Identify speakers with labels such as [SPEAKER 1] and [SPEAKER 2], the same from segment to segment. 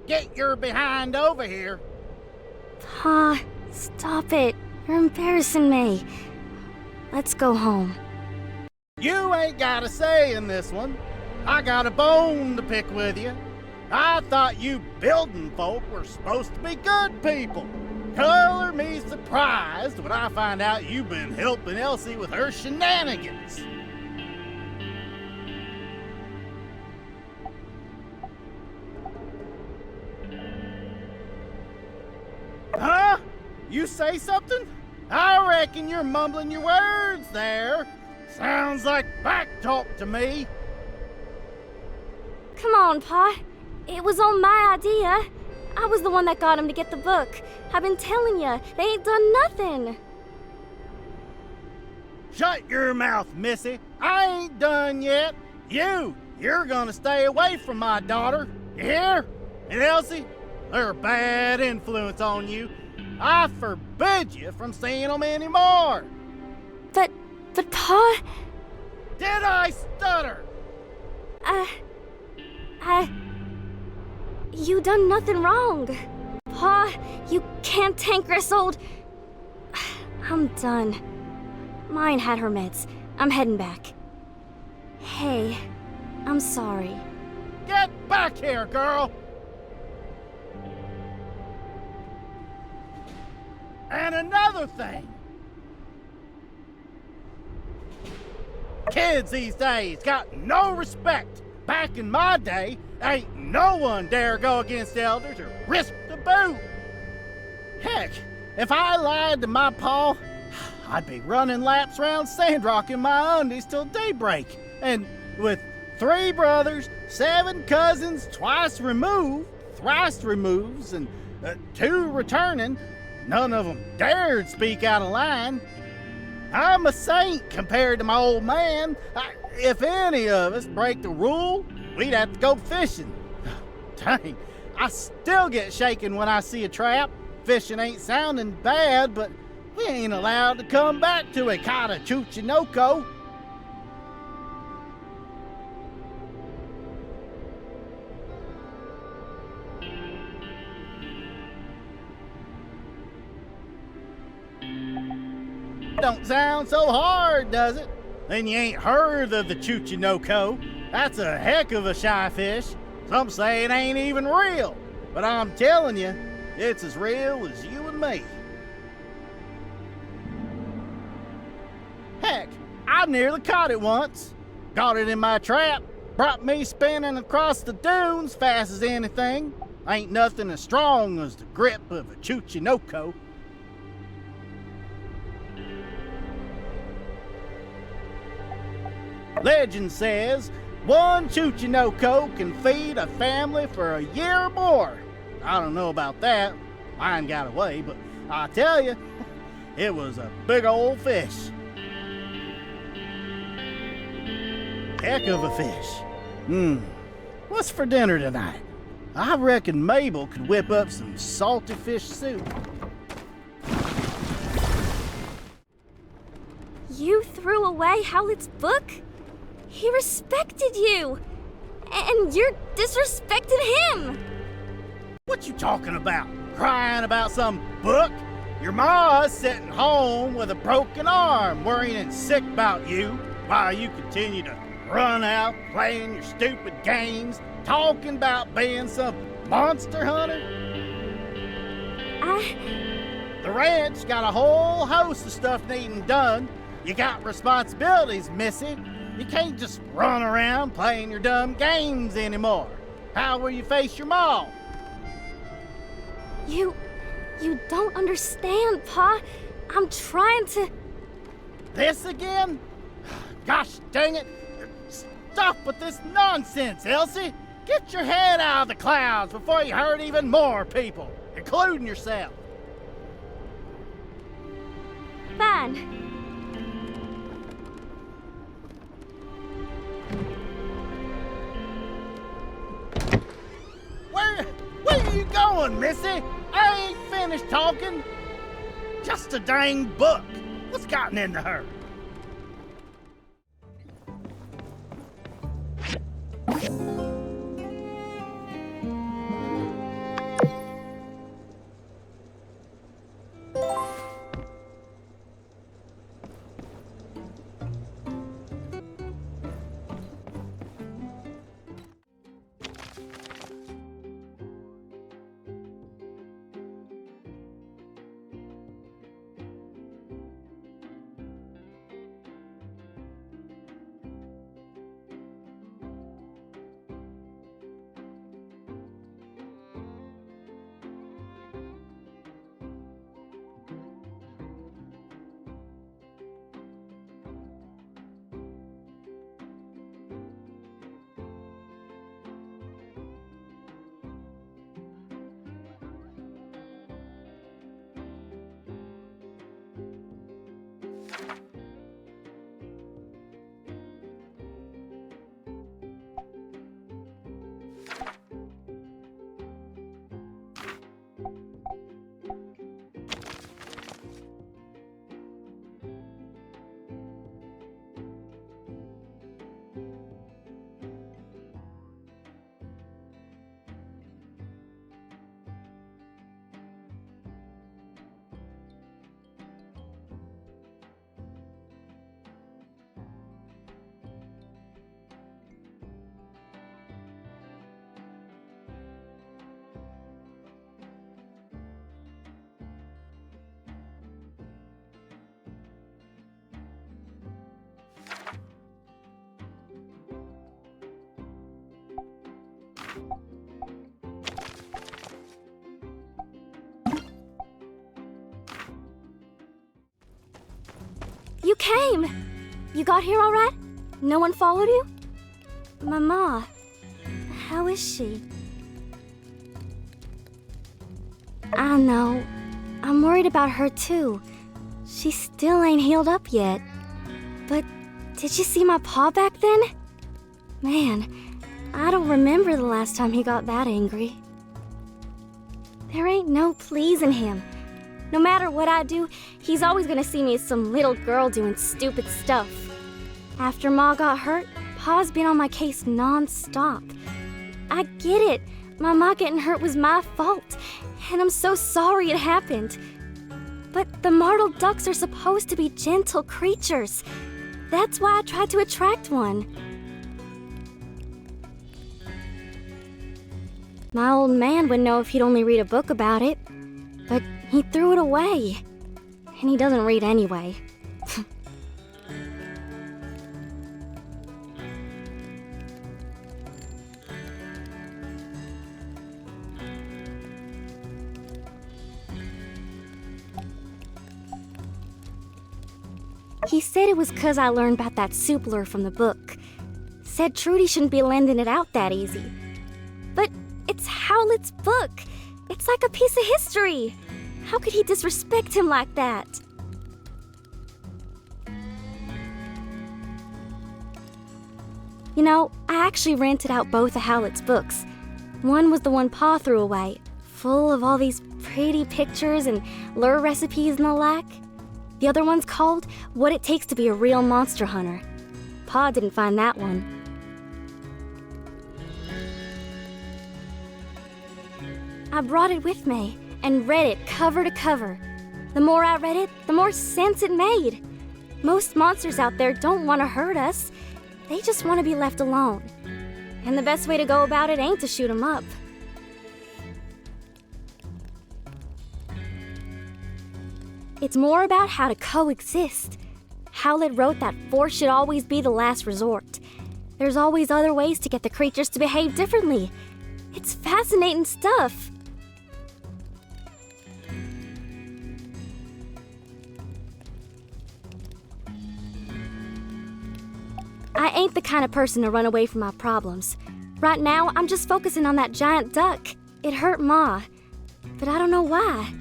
[SPEAKER 1] get your behind over here.
[SPEAKER 2] Pa, stop it. You're embarrassing me. Let's go home.
[SPEAKER 1] You ain't got a say in this one. I got a bone to pick with you. I thought you building folk were supposed to be good people. Color me surprised when I find out you've been helping Elsie with her shenanigans. Huh? You say something? I reckon you're mumbling your words there. Sounds like back talk to me.
[SPEAKER 2] Come on, Pa. It was all my idea. I was the one that got him to get the book. I've been telling you, they ain't done nothing.
[SPEAKER 1] Shut your mouth, Missy. I ain't done yet. You're gonna stay away from my daughter. You hear? And Elsie, they're a bad influence on you. I forbid you from seeing them anymore.
[SPEAKER 2] But Pa...
[SPEAKER 1] Did I stutter?
[SPEAKER 2] You done nothing wrong. Pa, you can't tank Griswold. I'm done. Mine had her meds. I'm heading back. Hey, I'm sorry.
[SPEAKER 1] Get back here, girl! And another thing. Kids these days got no respect. Back in my day, ain't no one dare go against elders or risk the boot. Heck, if I lied to my pa, I'd be running laps around Sandrock in my undies till daybreak. And with 3 brothers, 7 cousins, twice removed, thrice removes, and 2 returning, none of them dared speak out of line. I'm a saint compared to my old man. If any of us break the rule, we'd have to go fishing. Dang, I still get shaken when I see a trap. Fishing ain't sounding bad, but we ain't allowed to come back to Ikata Chuchinoko. Don't sound so hard, does it? Then you ain't heard of the Chuchinoko. That's a heck of a shy fish. Some say it ain't even real. But I'm telling you, it's as real as you and me. Heck, I nearly caught it once. Got it in my trap. Brought me spinning across the dunes fast as anything. Ain't nothing as strong as the grip of a Chuchinoko. Legend says one Chuchinoko can feed a family for a year or more. I don't know about that. Mine got away, but I tell you, it was a big old fish. Heck of a fish. What's for dinner tonight? I reckon Mabel could whip up some salty fish soup.
[SPEAKER 2] You threw away Howlett's book? He respected you! And you're disrespecting him!
[SPEAKER 1] What you talking about? Crying about some book? Your ma's sitting home with a broken arm, worrying sick about you, while you continue to run out playing your stupid games, talking about being some monster hunter? The ranch got a whole host of stuff needing done. You got responsibilities, Missy. You can't just run around playing your dumb games anymore. How will you face your ma?
[SPEAKER 2] You don't understand, Pa. I'm trying to...
[SPEAKER 1] This again? Gosh dang it. Stop with this nonsense, Elsie. Get your head out of the clouds before you hurt even more people, including yourself.
[SPEAKER 2] Fine.
[SPEAKER 1] Where are you going, Missy? I ain't finished talking. Just a dang book. What's gotten into her?
[SPEAKER 2] came! You got here all right? No one followed you? Mama, how is she? I know. I'm worried about her too. She still ain't healed up yet. But did you see my paw back then? Man, I don't remember the last time he got that angry. There ain't no pleasing him. No matter what I do, he's always gonna see me as some little girl doing stupid stuff. After Ma got hurt, Pa's been on my case non-stop. I get it. My Ma getting hurt was my fault, and I'm so sorry it happened. But the martled ducks are supposed to be gentle creatures. That's why I tried to attract one. My old man would know if he'd only read a book about it, but he threw it away. And he doesn't read anyway. He said it was 'cause I learned about that soupler from the book. Said Trudy shouldn't be lending it out that easy. But it's Howlett's book. It's like a piece of history. How could he disrespect him like that? You know, I actually rented out both of Howlett's books. One was the one Pa threw away, full of all these pretty pictures and lure recipes and the like. The other one's called What It Takes to Be a Real Monster Hunter. Pa didn't find that one. I brought it with me and read it cover to cover. The more I read it, the more sense it made. Most monsters out there don't want to hurt us. They just want to be left alone. And the best way to go about it ain't to shoot 'em up. It's more about how to coexist. Howlett wrote that force should always be the last resort. There's always other ways to get the creatures to behave differently. It's fascinating stuff. I ain't the kind of person to run away from my problems. Right now, I'm just focusing on that giant duck. It hurt Ma, but I don't know why.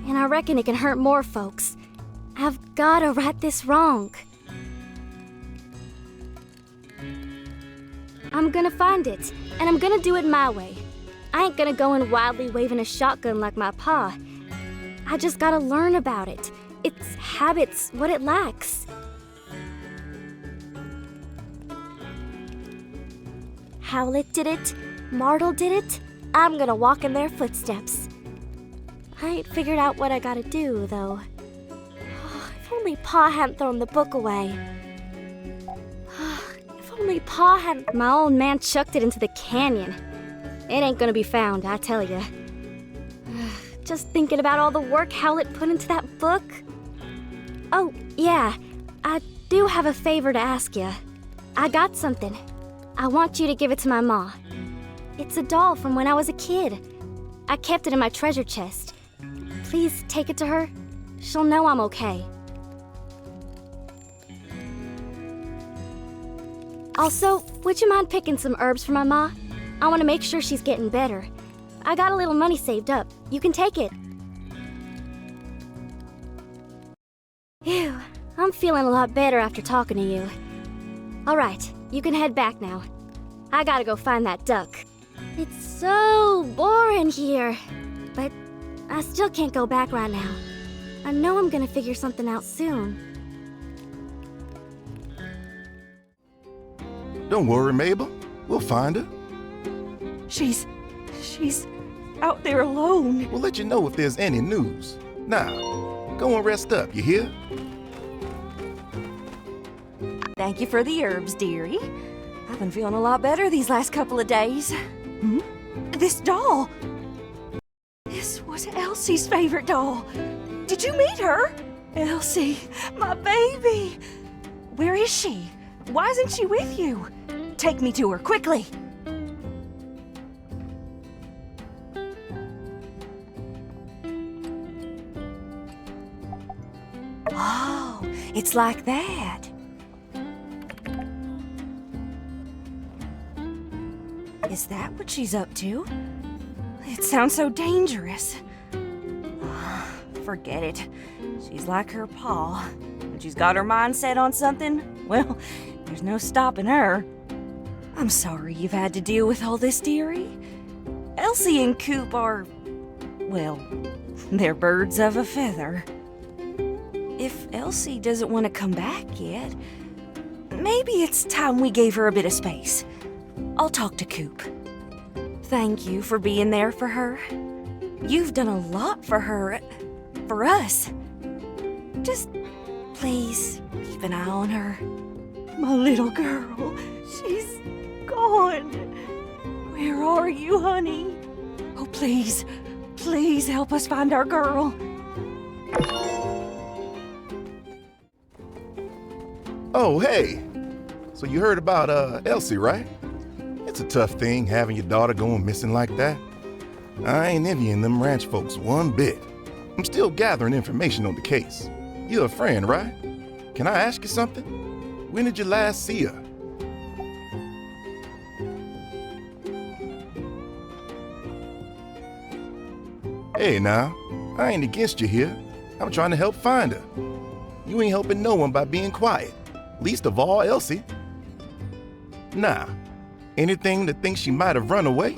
[SPEAKER 2] And I reckon it can hurt more folks. I've gotta right this wrong. I'm gonna find it, and I'm gonna do it my way. I ain't gonna go in wildly waving a shotgun like my pa. I just gotta learn about it. Its habits, what it lacks. Howlett did it, Martle did it. I'm gonna walk in their footsteps. I ain't figured out what I gotta do, though. If only Pa hadn't thrown the book away. If only Pa hadn't... My old man chucked it into the canyon. It ain't gonna be found, I tell ya. Just thinking about all the work Howlett put into that book. Oh, yeah. I do have a favor to ask ya. I got something. I want you to give it to my ma. It's a doll from when I was a kid. I kept it in my treasure chest. Please take it to her. She'll know I'm okay. Also, would you mind picking some herbs for my ma? I want to make sure she's getting better. I got a little money saved up. You can take it. Phew, I'm feeling a lot better after talking to you. All right, you can head back now. I gotta go find that duck. It's so boring here, but I still can't go back right now. I know I'm gonna figure something out soon.
[SPEAKER 3] Don't worry, Mabel. We'll find her.
[SPEAKER 4] She's out there alone.
[SPEAKER 3] We'll let you know if there's any news. Now, go and rest up, you hear?
[SPEAKER 4] Thank you for the herbs, dearie. I've been feeling a lot better these last couple of days. This doll. This was Elsie's favorite doll. Did you meet her? Elsie, my baby. Where is she? Why isn't she with you? Take me to her, quickly. Oh, It's like that. Is that what she's up to? It sounds so dangerous. Forget it. She's like her pa. When she's got her mind set on something, well, there's no stopping her. I'm sorry you've had to deal with all this, dearie. Elsie and Coop are, well, they're birds of a feather. If Elsie doesn't want to come back yet, maybe it's time we gave her a bit of space. I'll talk to Coop. Thank you for being there for her. You've done a lot for her, for us. Just please keep an eye on her. My little girl, she's gone. Where are you, honey? Oh, please, please help us find our girl.
[SPEAKER 3] Oh, hey. So you heard about Elsie, right? It's a tough thing having your daughter going missing like that. I ain't envying them ranch folks one bit. I'm still gathering information on the case. You're a friend, right? Can I ask you something? When did you last see her? Hey now, I ain't against you here. I'm trying to help find her. You ain't helping no one by being quiet, least of all Elsie. Nah, anything that thinks she might have run away?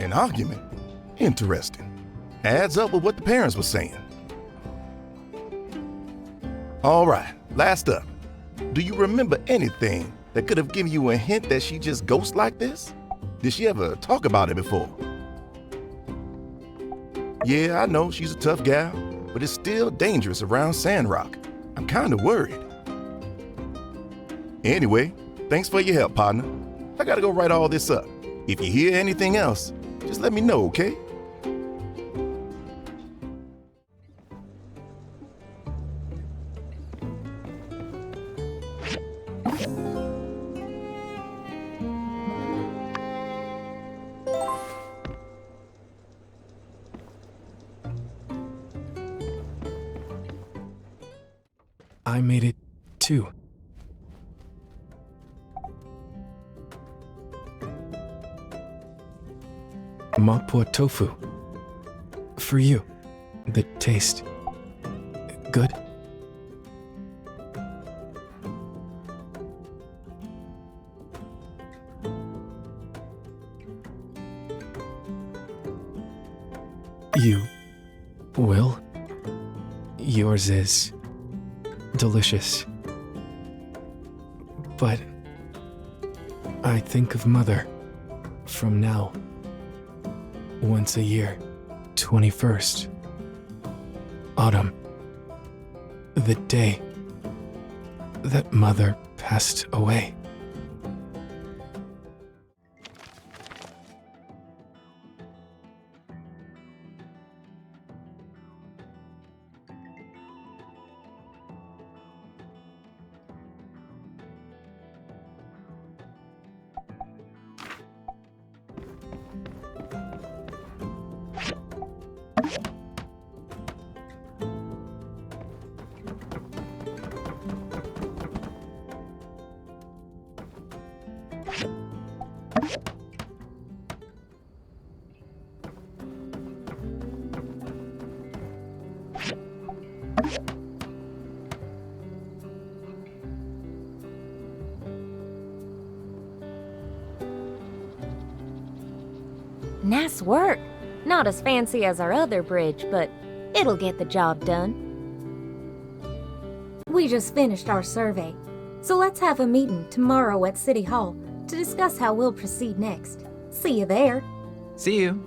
[SPEAKER 3] An argument? Interesting. Adds up with what the parents were saying. All right, last up. Do you remember anything that could have given you a hint that she just ghosts like this? Did she ever talk about it before? Yeah, I know she's a tough gal, but it's still dangerous around Sandrock. I'm kind of worried. Anyway, thanks for your help, partner. I gotta go write all this up. If you hear anything else, just let me know, okay?
[SPEAKER 5] I made it too. Mapo tofu. For you. The taste. Good? You will? Yours is delicious. But I think of Mother from now. Once a year, 21st. Autumn. The day that Mother passed away.
[SPEAKER 6] Nice work. Not as fancy as our other bridge, but it'll get the job done. We just finished our survey, so let's have a meeting tomorrow at City Hall to discuss how we'll proceed next. See you there.
[SPEAKER 7] See you.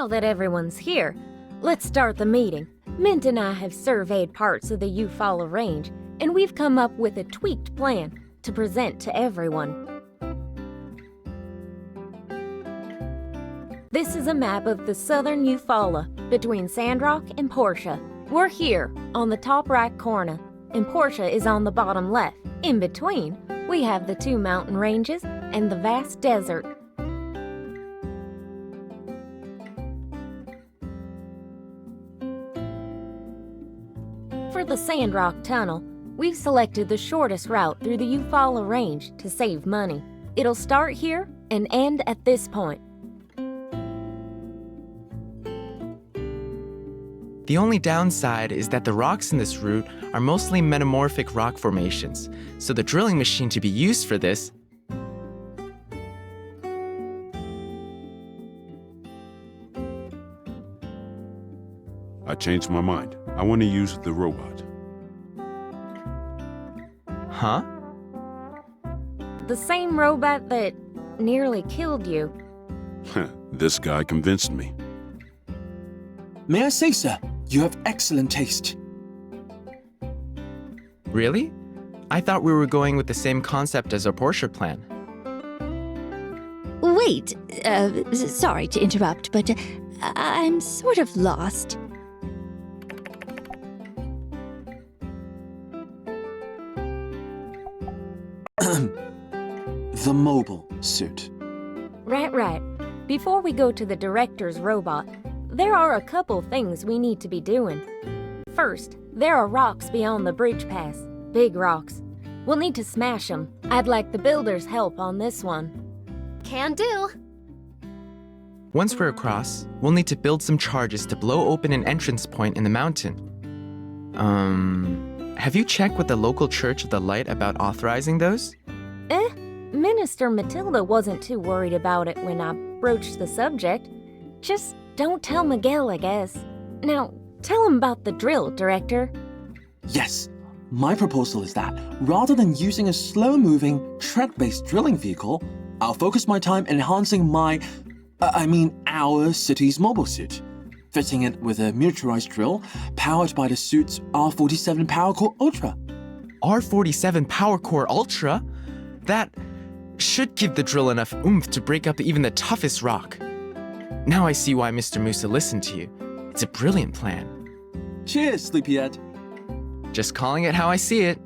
[SPEAKER 6] Now that everyone's here, let's start the meeting. Mint and I have surveyed parts of the Eufaula Range, and we've come up with a tweaked plan to present to everyone. This is a map of the southern Eufaula between Sandrock and Portia. We're here on the top right corner, and Portia is on the bottom left. In between, we have the two mountain ranges and the vast desert. For the Sandrock Tunnel, we've selected the shortest route through the Eufaula Range to save money. It'll start here and end at this point.
[SPEAKER 7] The only downside is that the rocks in this route are mostly metamorphic rock formations, so the drilling machine to be used for this
[SPEAKER 8] I changed my mind. I want to use the robot.
[SPEAKER 7] Huh?
[SPEAKER 6] The same robot that nearly killed you.
[SPEAKER 8] This guy convinced me.
[SPEAKER 9] May I say, sir, you have excellent taste.
[SPEAKER 7] Really? I thought we were going with the same concept as our Porsche plan.
[SPEAKER 10] Wait, sorry to interrupt, but I'm sort of lost.
[SPEAKER 9] The mobile suit.
[SPEAKER 6] Right. Before we go to the director's robot, there are a couple things we need to be doing. First, there are rocks beyond the bridge pass. Big rocks. We'll need to smash them. I'd like the builder's help on this one.
[SPEAKER 2] Can do.
[SPEAKER 7] Once we're across, we'll need to build some charges to blow open an entrance point in the mountain. Have you checked with the local Church of the Light about authorizing those?
[SPEAKER 6] Minister Matilda wasn't too worried about it when I broached the subject. Just don't tell Miguel, I guess. Now, tell him about the drill, Director.
[SPEAKER 9] Yes, my proposal is that rather than using a slow-moving, tread-based drilling vehicle, I'll focus my time enhancing our city's mobile suit, fitting it with a miniaturized drill powered by the suit's R47 Power Core Ultra.
[SPEAKER 7] R47 Power Core Ultra? That should give the drill enough oomph to break up even the toughest rock. Now I see why Mr. Musa listened to you. It's a brilliant plan.
[SPEAKER 9] Cheers, Sleepyhead.
[SPEAKER 7] Just calling it how I see it.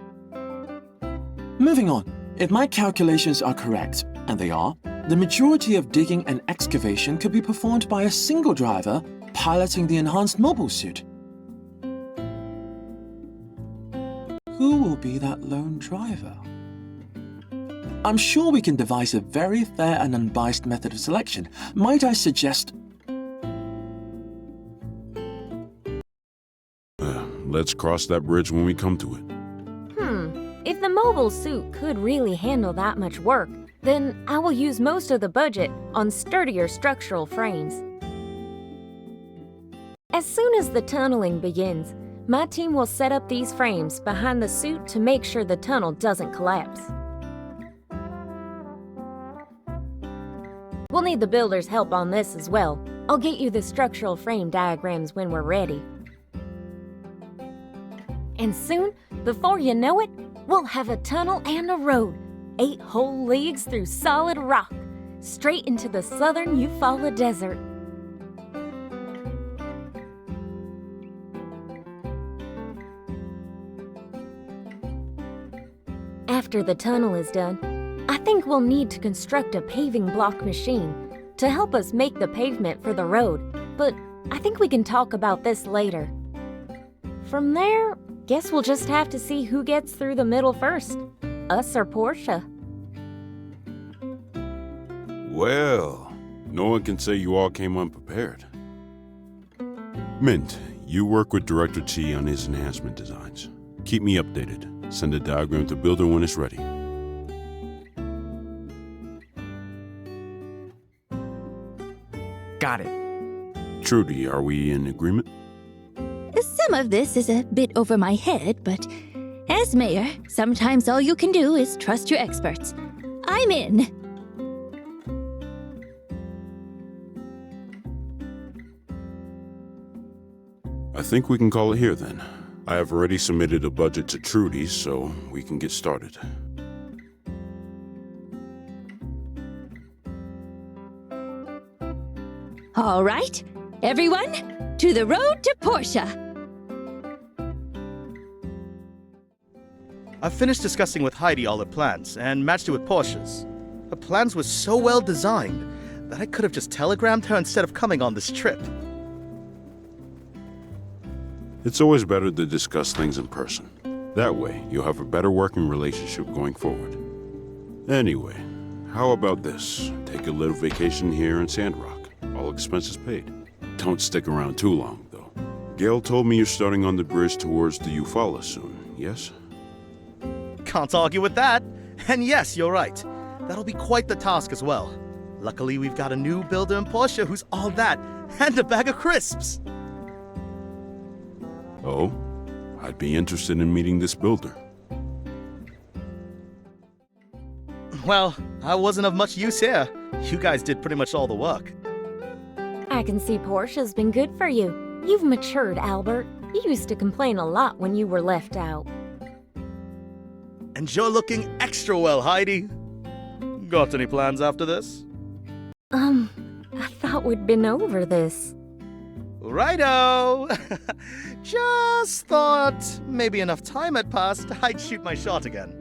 [SPEAKER 9] Moving on, if my calculations are correct, and they are, the majority of digging and excavation could be performed by a single driver piloting the enhanced mobile suit. Who will be that lone driver? I'm sure we can devise a very fair and unbiased method of selection. Might I suggest...
[SPEAKER 8] Let's cross that bridge when we come to it.
[SPEAKER 6] If the mobile suit could really handle that much work, then I will use most of the budget on sturdier structural frames. As soon as the tunneling begins, my team will set up these frames behind the suit to make sure the tunnel doesn't collapse. We'll need the builder's help on this as well. I'll get you the structural frame diagrams when we're ready. And soon, before you know it, we'll have a tunnel and a road, 8 whole leagues through solid rock, straight into the southern Eufaula Desert. After the tunnel is done, I think we'll need to construct a paving block machine to help us make the pavement for the road, but I think we can talk about this later. From there, guess we'll just have to see who gets through the middle first, us or Portia.
[SPEAKER 8] Well, no one can say you all came unprepared. Mint, you work with Director T on his enhancement designs. Keep me updated. Send a diagram to Builder when it's ready.
[SPEAKER 7] Got it.
[SPEAKER 8] Trudy, are we in agreement?
[SPEAKER 10] Some of this is a bit over my head, but as mayor, sometimes all you can do is trust your experts. I'm in.
[SPEAKER 8] think we can call it here then. I have already submitted a budget to Trudy, so we can get started.
[SPEAKER 10] All right, everyone, to the road to Portia.
[SPEAKER 11] I finished discussing with Heidi all her plans and matched it with Portia's. Her plans were so well designed that I could have just telegrammed her instead of coming on this trip.
[SPEAKER 8] It's always better to discuss things in person. That way, you'll have a better working relationship going forward. Anyway, how about this? Take a little vacation here in Sandrock. All expenses paid. Don't stick around too long, though. Gail told me you're starting on the bridge towards the Eufaula soon, yes?
[SPEAKER 11] Can't argue with that. And yes, you're right. That'll be quite the task as well. Luckily, we've got a new builder in Portia who's all that, and a bag of crisps.
[SPEAKER 8] Oh? I'd be interested in meeting this builder.
[SPEAKER 11] Well, I wasn't of much use here. You guys did pretty much all the work.
[SPEAKER 6] I can see Portia's been good for you. You've matured, Albert. You used to complain a lot when you were left out.
[SPEAKER 11] And you're looking extra well, Heidi. Got any plans after this?
[SPEAKER 6] I thought we'd been over this.
[SPEAKER 11] Righto! Just thought maybe enough time had passed, I'd shoot my shot again.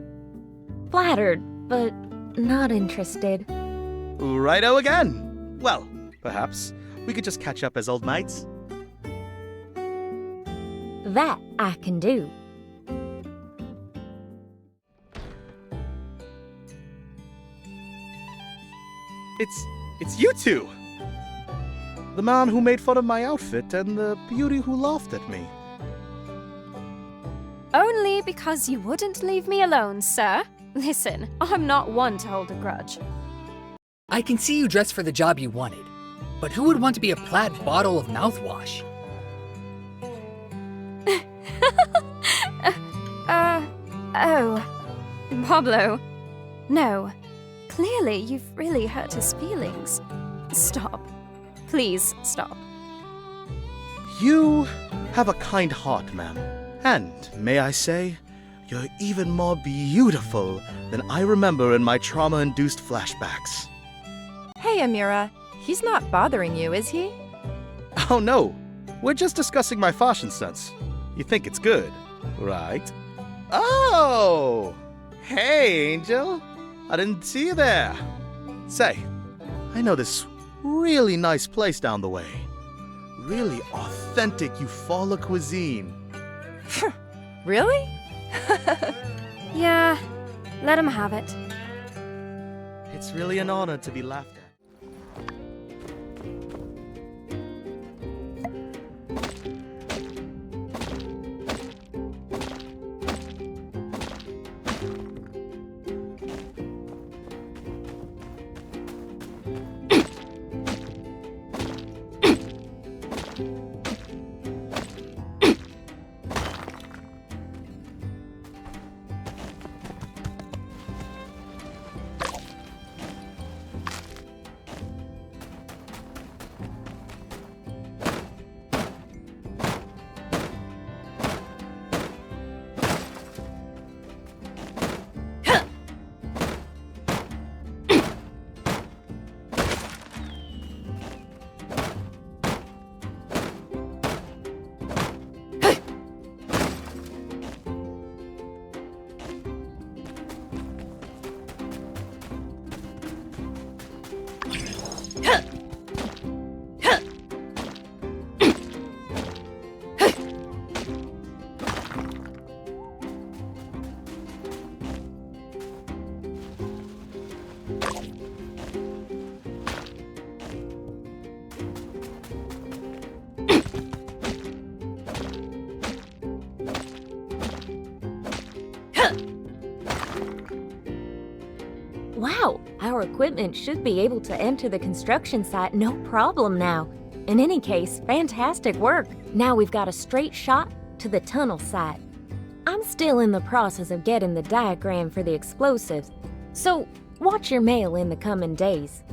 [SPEAKER 6] Flattered, but not interested.
[SPEAKER 11] Righto again. Well, perhaps we could just catch up as old mates.
[SPEAKER 6] That I can do.
[SPEAKER 11] It's you two! The man who made fun of my outfit and the beauty who laughed at me.
[SPEAKER 12] Only because you wouldn't leave me alone, sir. Listen, I'm not one to hold a grudge.
[SPEAKER 13] I can see you dressed for the job you wanted, but who would want to be a plaid bottle of mouthwash?
[SPEAKER 12] Pablo. No. Clearly, you've really hurt his feelings. Stop. Please, stop.
[SPEAKER 11] You have a kind heart, ma'am. And, may I say, you're even more beautiful than I remember in my trauma-induced flashbacks.
[SPEAKER 14] Hey, Amira. He's not bothering you, is he?
[SPEAKER 11] Oh, no. We're just discussing my fashion sense. You think it's good, right? Oh! Hey, Angel. I didn't see you there. Say, I know this really nice place down the way. Really authentic Eufaula cuisine.
[SPEAKER 14] Really?
[SPEAKER 12] Yeah, let him have it.
[SPEAKER 11] It's really an honor to be laughed at.
[SPEAKER 6] Wow, our equipment should be able to enter the construction site no problem now. In any case, fantastic work. Now we've got a straight shot to the tunnel site. I'm still in the process of getting the diagram for the explosives, so watch your mail in the coming days.